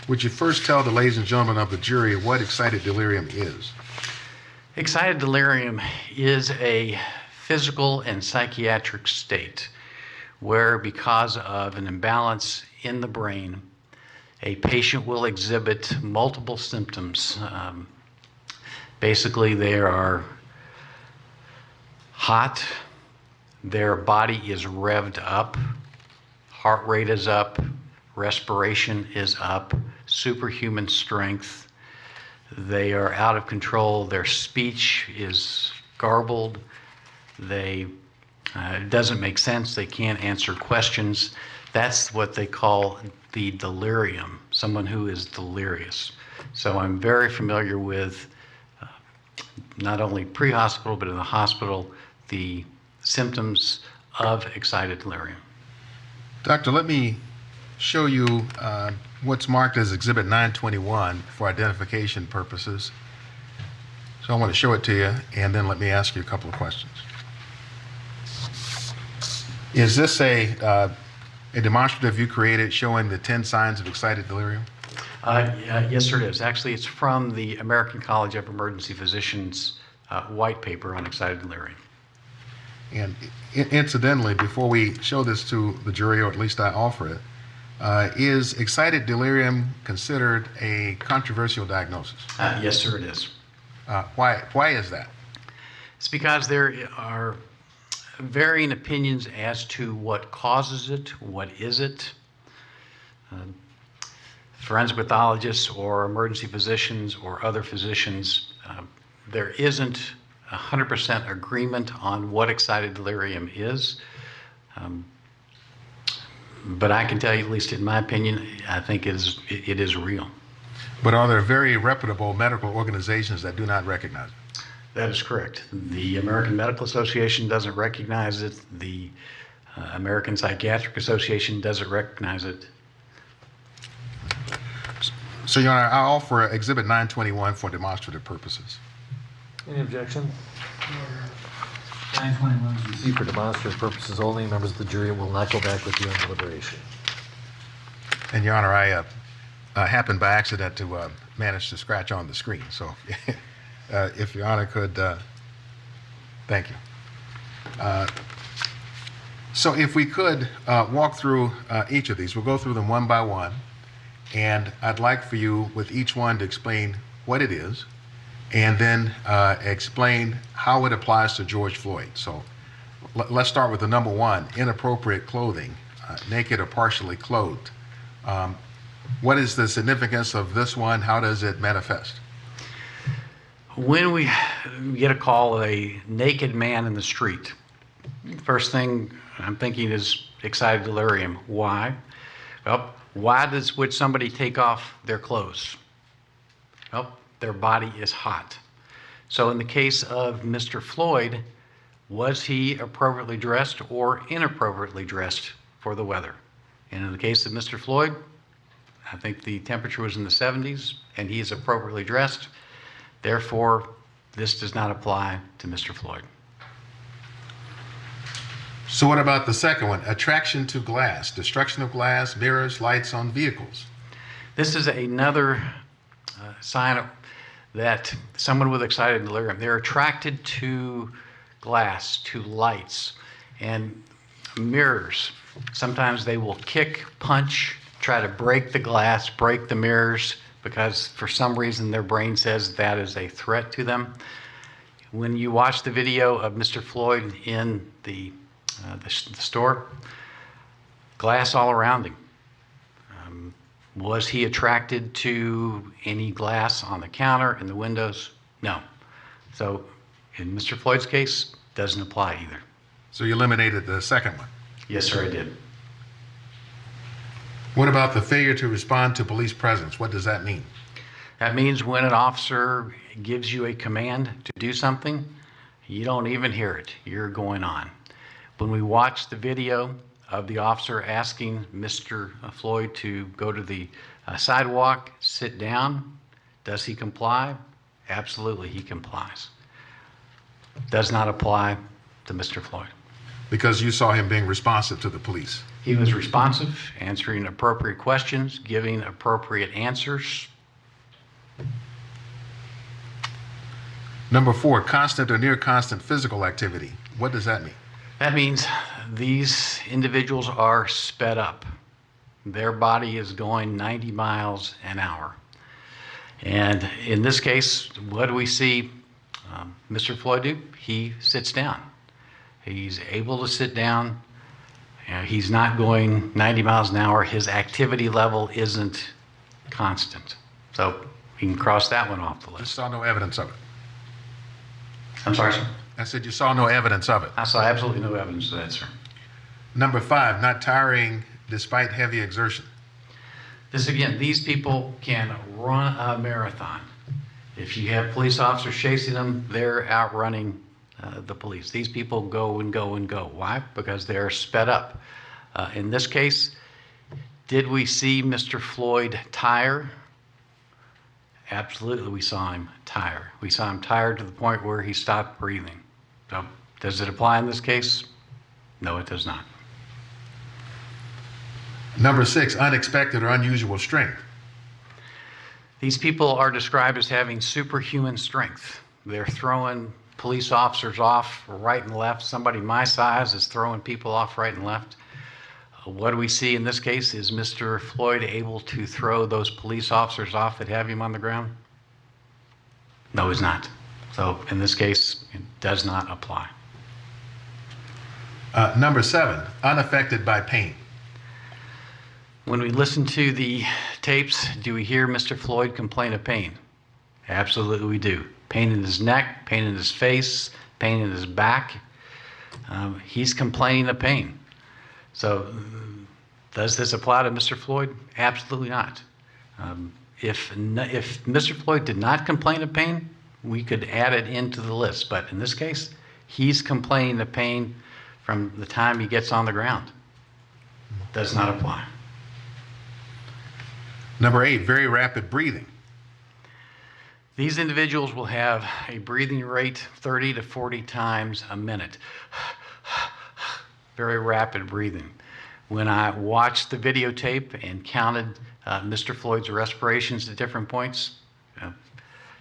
Would you first tell the ladies and gentlemen of the jury what excited delirium is? Excited delirium is a physical and psychiatric state where, because of an imbalance in the brain, a patient will exhibit multiple symptoms. Basically, they are hot, their body is revved up, heart rate is up, respiration is up, superhuman strength. They are out of control. Their speech is garbled. It doesn't make sense. They can't answer questions. That's what they call the delirium, someone who is delirious. So I'm very familiar with not only pre-hospital, but in the hospital, the symptoms of excited delirium. Doctor, let me show you what's marked as Exhibit 921 for identification purposes. So I want to show it to you, and then let me ask you a couple of questions. Is this a demonstrative you created showing the 10 signs of excited delirium? Yes, sir, it is. Actually, it's from the American College of Emergency Physicians white paper on excited delirium. And incidentally, before we show this to the jury, or at least I offer it, is excited delirium considered a controversial diagnosis? Yes, sir, it is. Why is that? It's because there are varying opinions as to what causes it, what is it. Forensic pathologists or emergency physicians or other physicians, there isn't 100% agreement on what excited delirium is. But I can tell you, at least in my opinion, I think it is real. But are there very reputable medical organizations that do not recognize it? That is correct. The American Medical Association doesn't recognize it. The American Psychiatric Association doesn't recognize it. So, Your Honor, I offer Exhibit 921 for demonstrative purposes. Any objection? 921 is See, for demonstrative purposes only, members of the jury will not go back with you on deliberation. And Your Honor, I happened by accident to manage to scratch on the screen. So if Your Honor could, thank you. So if we could walk through each of these, we'll go through them one by one. And I'd like for you with each one to explain what it is, and then explain how it applies to George Floyd. So let's start with the number one, inappropriate clothing, naked or partially clothed. What is the significance of this one? How does it manifest? When we get a call of a naked man in the street, first thing I'm thinking is excited delirium. Why? Well, would somebody take off their clothes? Well, their body is hot. So in the case of Mr. Floyd, was he appropriately dressed or inappropriately dressed for the weather? And in the case of Mr. Floyd, I think the temperature was in the 70s and he is appropriately dressed. Therefore, this does not apply to Mr. Floyd. So what about the second one? Attraction to glass, destruction of glass, mirrors, lights on vehicles. This is another sign that someone with excited delirium, they're attracted to glass, to lights, and mirrors. Sometimes they will kick, punch, try to break the glass, break the mirrors, because for some reason their brain says that is a threat to them. When you watch the video of Mr. Floyd in the store, glass all around him. Was he attracted to any glass on the counter, in the windows? No. So in Mr. Floyd's case, doesn't apply either. So you eliminated the second one. Yes, sir, I did. What about the failure to respond to police presence? What does that mean? That means when an officer gives you a command to do something, you don't even hear it. You're going on. When we watch the video of the officer asking Mr. Floyd to go to the sidewalk, sit down, does he comply? Absolutely, he complies. Does not apply to Mr. Floyd. Because you saw him being responsive to the police. He was responsive, answering appropriate questions, giving appropriate answers. Number 4, constant or near constant physical activity. What does that mean? That means these individuals are sped up. Their body is going 90 miles an hour. And in this case, what do we see Mr. Floyd do? He sits down. He's able to sit down. He's not going 90 miles an hour. His activity level isn't constant. So you can cross that one off the You list. saw no evidence of it. I'm sorry, sir. I said you saw no evidence of it. I saw absolutely no evidence of that, sir. Number 5, not tiring despite heavy exertion. This again, these people can run a marathon. If you have police officers chasing them, they're outrunning the police. These people go and go and go. Why? Because they're sped up. In this case, did we see Mr. Floyd tire? Absolutely, we saw him tire. We saw him tired to the point where he stopped breathing. So, does it apply in this case? No, it does not. Number 6, unexpected or unusual strength. These people are described as having superhuman strength. They're throwing police officers off right and left. Somebody my size is throwing people off right and left. What do we see in this case? Is Mr. Floyd able to throw those police officers off that have him on the ground? No, he's not. So in this case, it does not apply. Number 7, unaffected by pain. When we listen to the tapes, do we hear Mr. Floyd complain of pain? Absolutely we do. Pain in his neck, pain in his face, pain in his back. He's complaining of pain. So does this apply to Mr. Floyd? Absolutely not. If Mr. Floyd did not complain of pain, we could add it into the list. But in this case, he's complaining of pain from the time he gets on the ground. Does not apply. Number 8, very rapid breathing. These individuals will have a breathing rate 30 to 40 times a minute. Very rapid breathing. When I watched the videotape and counted Mr. Floyd's respirations at different points,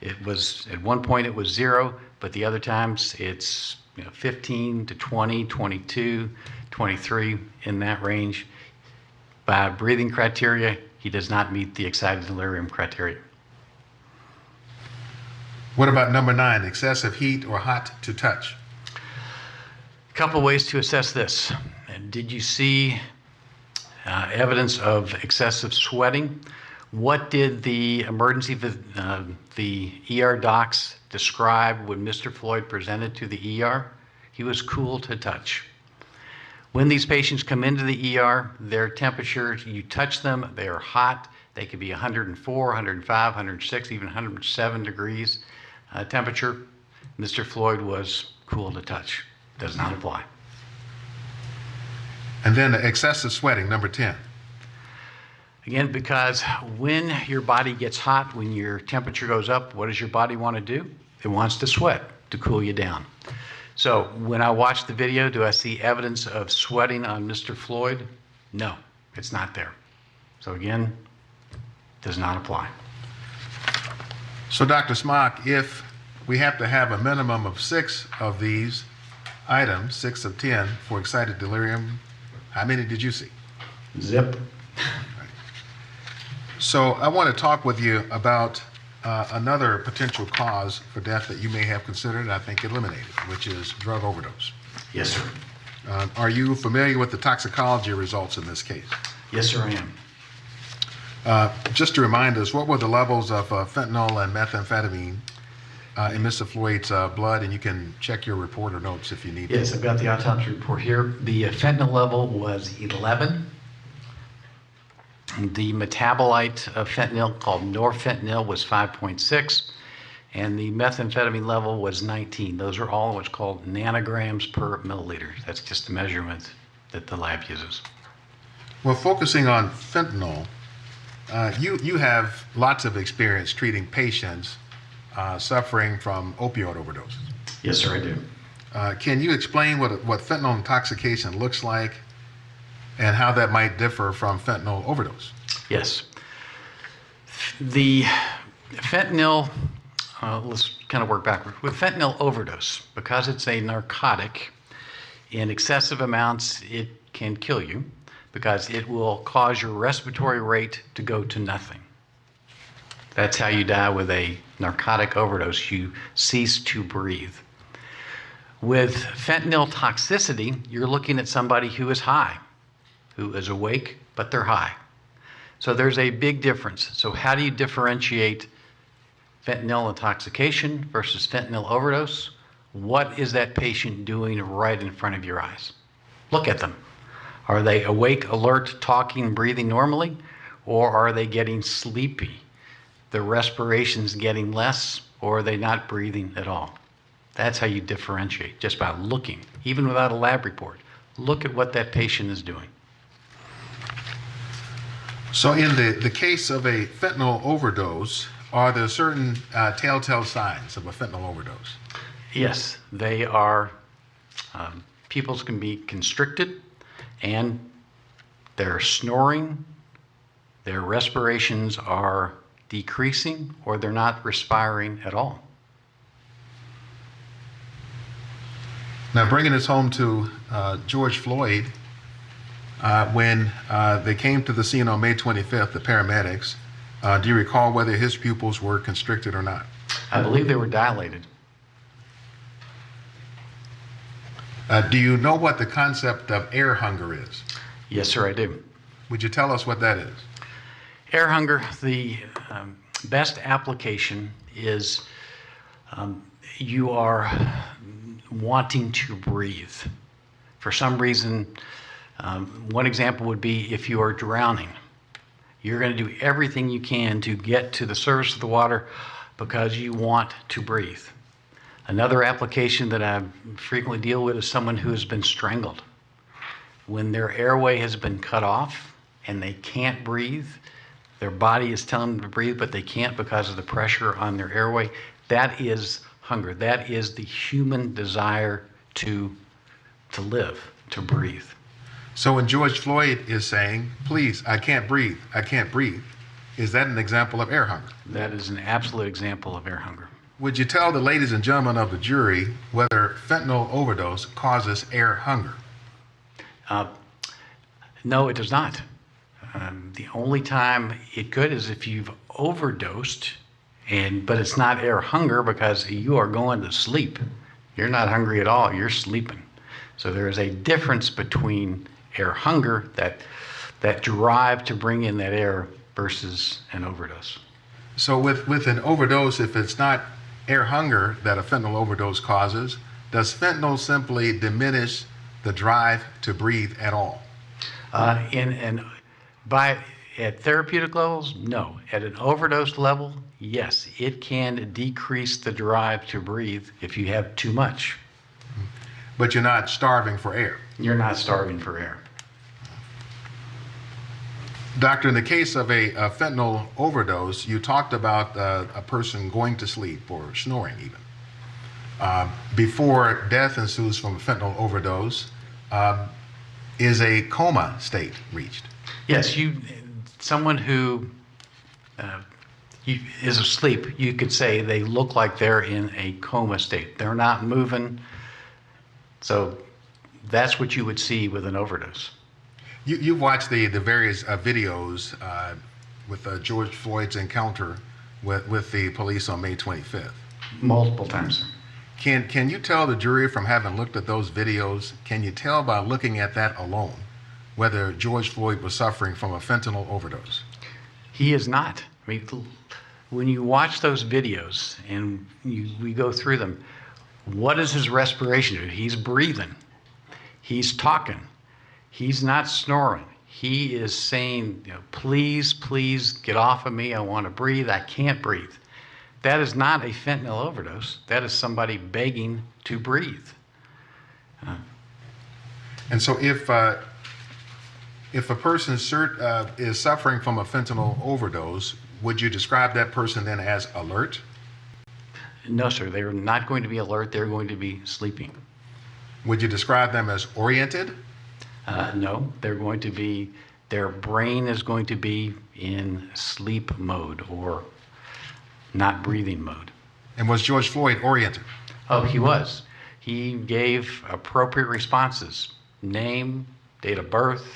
it was at one point it was 0, but the other times it's 15 to 20, 22, 23, in that range. By breathing criteria, he does not meet the excited delirium criteria. What about number 9, excessive heat or hot to touch? A couple ways to assess this. Did you see evidence of excessive sweating? What did the the ER docs describe when Mr. Floyd presented to the ER? He was cool to touch. When these patients come into the ER, their temperatures, you touch them, they are hot. They could be 104, 105, 106, even 107 degrees temperature. Mr. Floyd was cool to touch. Does not apply. And then excessive sweating, number 10. Again, because when your body gets hot, when your temperature goes up, what does your body want to do? It wants to sweat to cool you down. So when I watch the video, do I see evidence of sweating on Mr. Floyd? No, it's not there. So again, does not apply. So Dr. Smock, if we have to have a minimum of 6 of these items, 6 of 10 for excited delirium, how many did you see? Zip. So I want to talk with you about another potential cause for death that you may have considered and I think eliminated, which is drug overdose. Yes, sir. Are you familiar with the toxicology results in this case? Yes, sir, I am. Just to remind us, what were the levels of fentanyl and methamphetamine in Mr. Floyd's blood? And you can check your report or notes if you need Yes, I've got the autopsy report here. The fentanyl level was 11. The metabolite of fentanyl, called norfentanyl, was 5.6, and the methamphetamine level was 19. Those are all what's called nanograms per milliliter. That's just the measurement that the lab uses. Well, focusing on fentanyl, you have lots of experience treating patients suffering from opioid overdoses. Yes, sir, I do. Can you explain what fentanyl intoxication looks like and how that might differ from fentanyl overdose. Yes. The fentanyl, let's kind of work backward. With fentanyl overdose, because it's a narcotic, in excessive amounts, it can kill you because it will cause your respiratory rate to go to nothing. That's how you die with a narcotic overdose. You cease to breathe. With fentanyl toxicity, you're looking at somebody who is high, who is awake, but they're high. So there's a big difference. So how do you differentiate fentanyl intoxication versus fentanyl overdose? What is that patient doing right in front of your eyes? Look at them. Are they awake, alert, talking, breathing normally, or are they getting sleepy? The respiration's getting less, or are they not breathing at all? That's how you differentiate, just by looking, even without a lab report. Look at what that patient is doing. So in the case of a fentanyl overdose, are there certain telltale signs of a fentanyl overdose? Yes, they are. Pupils can be constricted, and they're snoring, their respirations are decreasing, or they're not respiring at all. Now, bringing this home to George Floyd, when they came to the scene on May 25th, the paramedics, do you recall whether his pupils were constricted or not? I believe they were dilated. Do you know what the concept of air hunger is? Yes, sir, I do. Would you tell us what that is? Air hunger, the best application is you are wanting to breathe. For some reason, one example would be if you are drowning. You're going to do everything you can to get to the surface of the water because you want to breathe. Another application that I frequently deal with is someone who has been strangled. When their airway has been cut off and they can't breathe, their body is telling them to breathe, but they can't because of the pressure on their airway. That is hunger. That is the human desire to live, to breathe. So when George Floyd is saying, please, I can't breathe, I can't breathe, is that an example of air hunger? That is an absolute example of air hunger. Would you tell the ladies and gentlemen of the jury whether fentanyl overdose causes air hunger? No, it does not. The only time it could is if you've overdosed, but it's not air hunger because you are going to sleep. You're not hungry at all, you're sleeping. So there is a difference between air hunger, that drive to bring in that air, versus an overdose. So with an overdose, if it's not air hunger that a fentanyl overdose causes, does fentanyl simply diminish the drive to breathe at all? At therapeutic levels, no. At an overdose level, yes, it can decrease the drive to breathe if you have too much. But you're not starving for air. You're not starving for air. Doctor, in the case of a fentanyl overdose, you talked about a person going to sleep or snoring even. Before death ensues from a fentanyl overdose, is a coma state reached? Yes, someone who is asleep, you could say they look like they're in a coma state. They're not moving. So that's what you would see with an overdose. You've watched the various videos with George Floyd's encounter with the police on May 25th. Multiple times. Can you tell the jury, from having looked at those videos, can you tell by looking at that alone whether George Floyd was suffering from a fentanyl overdose? He is not. I mean, when you watch those videos and we go through them, what is his respiration do? He's breathing. He's talking. He's not snoring. He is saying, please, please get off of me. I want to breathe. I can't breathe. That is not a fentanyl overdose. That is somebody begging to breathe. And so if a person is suffering from a fentanyl overdose, would you describe that person then as alert? No, sir. They're not going to be alert. They're going to be sleeping. Would you describe them as oriented? No, their brain is going to be in sleep mode or not breathing mode. And was George Floyd oriented? Oh, he was. He gave appropriate responses: name, date of birth.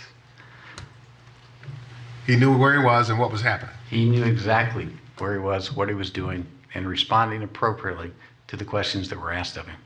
He knew where he was and what was happening. He knew exactly where he was, what he was doing, and responding appropriately to the questions that were asked of him.